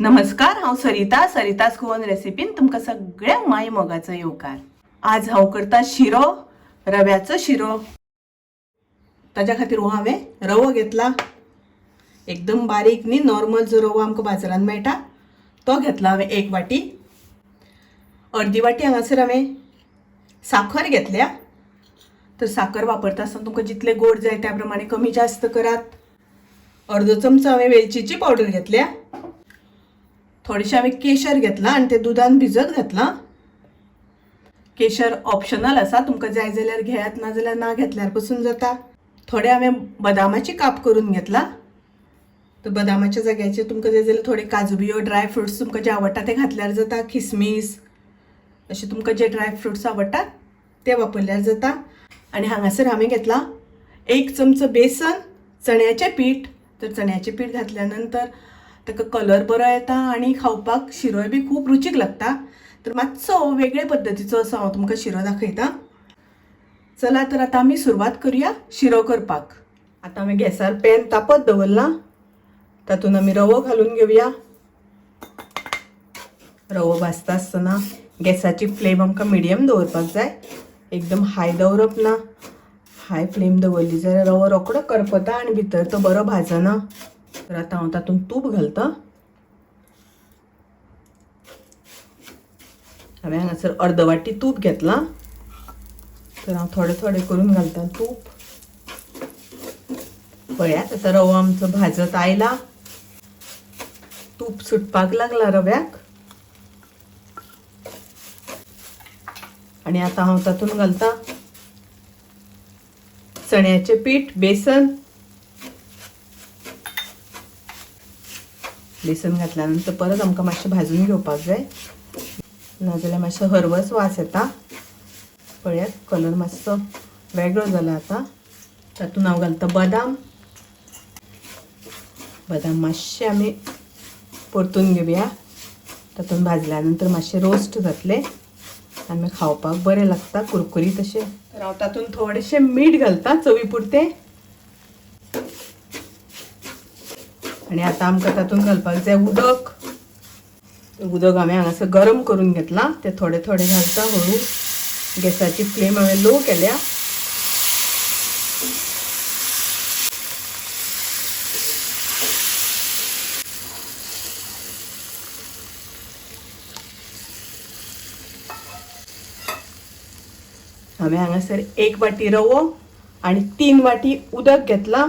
नमस्कार, हांव सरितास गोवन रेसिपीन तुमकां सगळ्यांक माय मोगाचो येवकार। आज हांव करता शिरो, रव्याचो शिरो। ताज्या खातीर हांवें रवो घेतला, एकदम बारीक न्ही, नॉर्मल जो रवो आमकां बाजारांत मेळटा तो घेतला हांवें 1 वाटी। अर्दी वाटी हांगासर हांवें साखर घेतल्या, तर साखर वापरता आसतना तुमकां जितले गोड जाय त्या प्रमाणे कमी जास्त करात। अर्दो चमचो हांवें वेलचीची पावडर घेतल्या, थोडेशें हांवें केशर घेतला आनी ते दुधान भिजत घातला। केशर ऑप्शनल आसा, तुमकां जाय जाल्यार घेयात, ना जाल्यार ना घेतल्यार पसून जाता। थोडे हांवें बदामाची काप करून घेतला, तर बदामाच्या जाग्याचेर तुमकां जाय जाल्यार थोडे काजू बियो, ड्राय फ्रुट्स तुमकां जे आवडटा ते घातल्यार जाता। किसमीस अशे तुमकां जे ड्राय फ्रुट्स आवडटा ते वापरल्यार जाता। आनी हांगासर हांवें घेतला 1 चमचो बेसन, चण्याचें पीठ। तर चण्याचें पीठ घातल्या नंतर ताका कलर बरो येता आनी खावपाक शिरोय बी खूब रुचीक लागता। तर मातसो वेगळे पद्दतीचो असो हांव तुमकां शिरो दाखयता। चला तर आतां आमी सुरवात करुया शिरो करपाक। आतां हांवें गॅसार पॅन तापत दवरला, तातूंत आमी रवो घालून घेवया। रवो भाजता आसतना गॅसाची फ्लेम आमकां मिडियम दवरपाक जाय, एकदम हाय दवरप ना। हाय फ्लेम दवरली जाल्यार रवो रोखडो करपता आनी भितर तो बरो भाजना। तर आतां हांव तातूंत तूप घालता। हांवें हांगासर अर्द वाटी तूप घेतला, तर हांव थोडे थोडे करून घालता तूप। पळयात आतां रवो आमचो भाजत आयला, तूप सुटपाक लागला रव्याक। आनी आतां हांव तातूंत घालता चण्याचें पीठ, बेसन। बेसन घातल्या नंतर परत आमकां मातशें भाजून घेवपाक जाय, नाजाल्यार मातसो हरवस वास येता। पळयात कलर मातसो वेगळो जाला आतां। तातूंत हांव घालता बदाम। बदाम मातशे आमी परतून घेवया, तातूंत भाजल्या नंतर मातशे रोस्ट जातले आनी खावपाक बरें लागता, कुरकुरीत अशें। तर हांव तातूंत थोडेशें मीठ घालता चवी पुरतें। आनी आतां आमकां तातूंत घालपाक जाय उदक। उदक हांवें हांगासर गरम करून घेतलां, ते थोडे थोडे घालता हळू। गॅसाची फ्लेम हांवें लो केल्या। हांवें हांगासर 1 वाटी रवो आनी 3 वाटी उदक घेतला,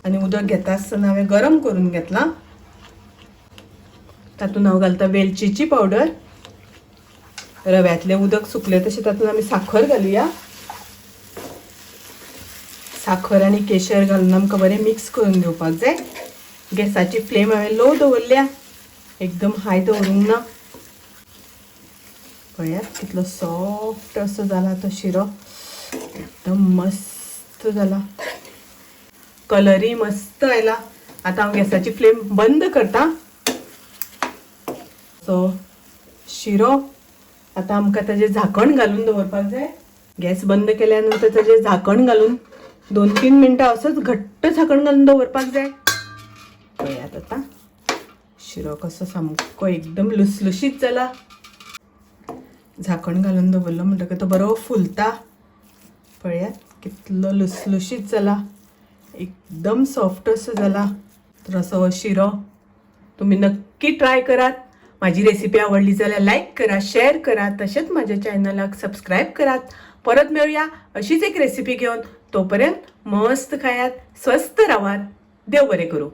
आनी उदक घेता आसतना हांवें गरम करून घेतलां। तातूंत हांव घालता वेलचीची पावडर। रव्यातलें उदक सुकलें तशें तातूंत आमी साखर घालुया। साखर आनी केशर घालून आमकां बरें मिक्स करून घेवपाक जाय। गॅसाची फ्लेम हांवें लो दवरल्या, एकदम हाय दवरूंक ना। पळयात कितलो सॉफ्ट असो जाला तो शिरो, एकदम मस्त जाला, कलरय मस्त आयला। आतां हांव गॅसाची फ्लेम बंद करता। सो शिरो आतां आमकां ताजें झाकण घालून दवरपाक जाय। गॅस बंद केल्या नंतर ताजें झाकण घालून 2-3 मिनटां असोच घट्ट झाकण घालून दवरपाक जाय। पळयात आतां शिरो कसो सामको एकदम लुसलुशीत जाला। झाकण घालून दवरलो म्हणटकीर तो बरो फुलता। पळयात कितलो लुसलुशीत जाला, एकदम सॉफ्ट असो जाला। तर असो शिरो तुम्ही नक्की ट्राय करात। माझी रेसिपी आवडली जाल्यार लाईक करा, शेअर करा, तसेच माझ्या चॅनलाक सबस्क्राईब करात। परत मेळूया अशीच एक रेसिपी घेऊन। तोपर्यंत मस्त खायात, स्वस्त राहात, देव बरें करूं।